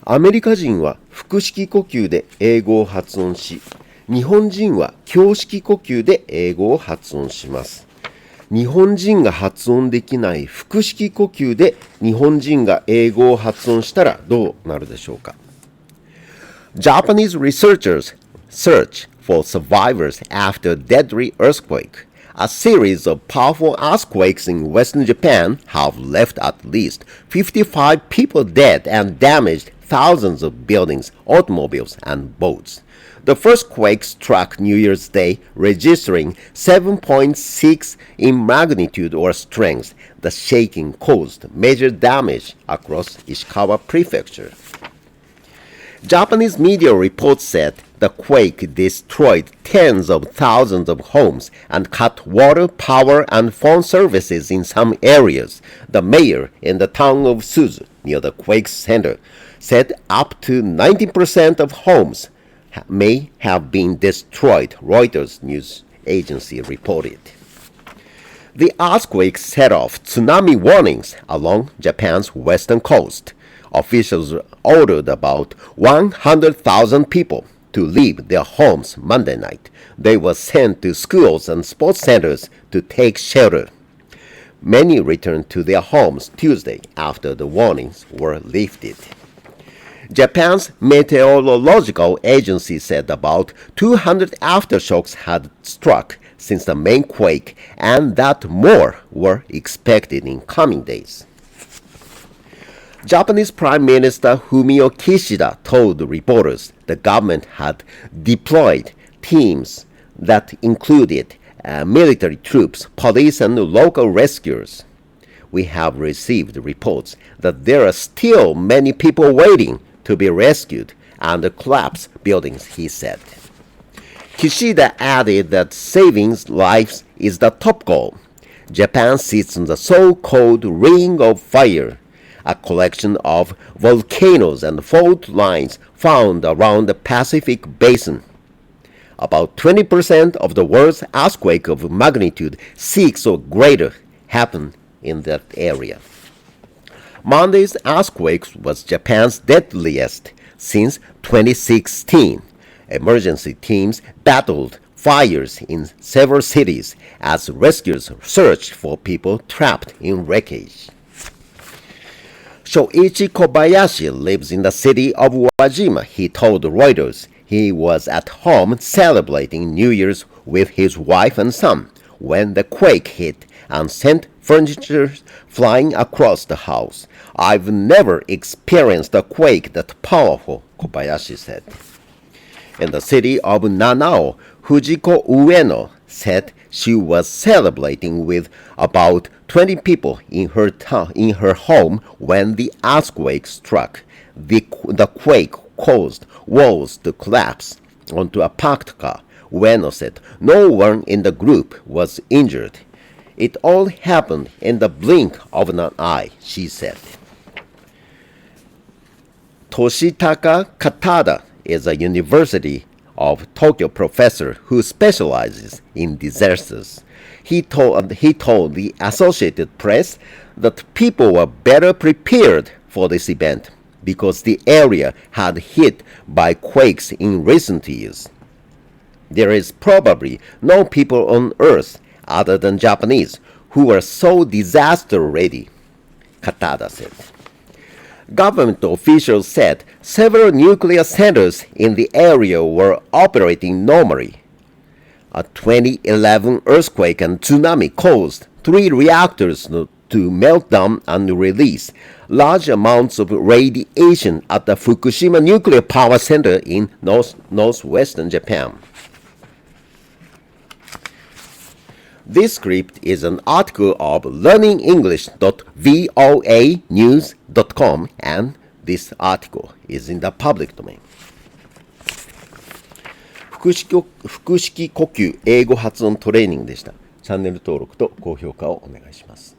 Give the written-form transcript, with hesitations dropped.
アメリカ人は腹式呼吸で英語を発音し、日本人は胸式呼吸で英語を発音します。日本人が発音できない腹式呼吸で日本人が英語を発音したらどうなるでしょうか。Japanese researchers search for survivors after deadly earthquake. A series of powerful earthquakes in Western Japan have left at least 55 people dead and damaged thousands of buildings, automobiles, and boats. The first quake struck New Year's Day, registering 7.6 in magnitude or strength. The shaking caused major damage across Ishikawa Prefecture. Japanese media reports said the quake destroyed tens of thousands of homes and cut water, power, and phone services in some areas. The mayor in the town of Suzu, near the quake center, said up to 90% of homes may have been destroyed, Reuters news agency reported. The earthquake set off tsunami warnings along Japan's western coast. Officials ordered about 100,000 people to leave their homes Monday night. They were sent to schools and sports centers to take shelter. Many returned to their homes Tuesday after the warnings were lifted. Japan's meteorological agency said about 200 aftershocks had struck since the main quake and that more were expected in coming days. Japanese Prime Minister Fumio Kishida told reporters the government had deployed teams that included military troops, police, and local rescuers. We have received reports that there are still many people waiting to be rescued and collapsed buildings, he said. Kishida added that saving lives is the top goal. Japan sits on the so-called Ring of Fire, a collection of volcanoes and fault lines found around the Pacific Basin. About 20% of the world's earthquake of magnitude 6 or greater happened in that area. Monday's earthquake was Japan's deadliest since 2016. Emergency teams battled fires in several cities as rescuers searched for people trapped in wreckage. Shoichi Kobayashi lives in the city of Wajima. He told Reuters he was at home celebrating New Year's with his wife and son when the quake hit and sent furniture flying across the house. I've never experienced a quake that powerful, Kobayashi said. In the city of Nanao, Fujiko Ueno said she was celebrating with about 20 people in her home when the earthquake struck. The quake caused walls to collapse onto a parked car. Ueno said no one in the group was injured. It all happened in the blink of an eye, she said. Toshitaka Katada is a University of Tokyo professor who specializes in disasters. He told the Associated Press that people were better prepared for this event because the area had hit by quakes in recent years. There is probably no people on Earth other than Japanese who are so disaster ready, Katada said. Government officials said several nuclear centers in the area were operating normally. A 2011 earthquake and tsunami caused 3 reactors to melt down and release large amounts of radiation at the Fukushima Nuclear Power Center in northwestern Japan. This script is an article of learningenglish.voanews.com and this article is in the public domain. 腹式呼吸英語発音トレーニングでした。チャンネル登録と高評価をお願いします。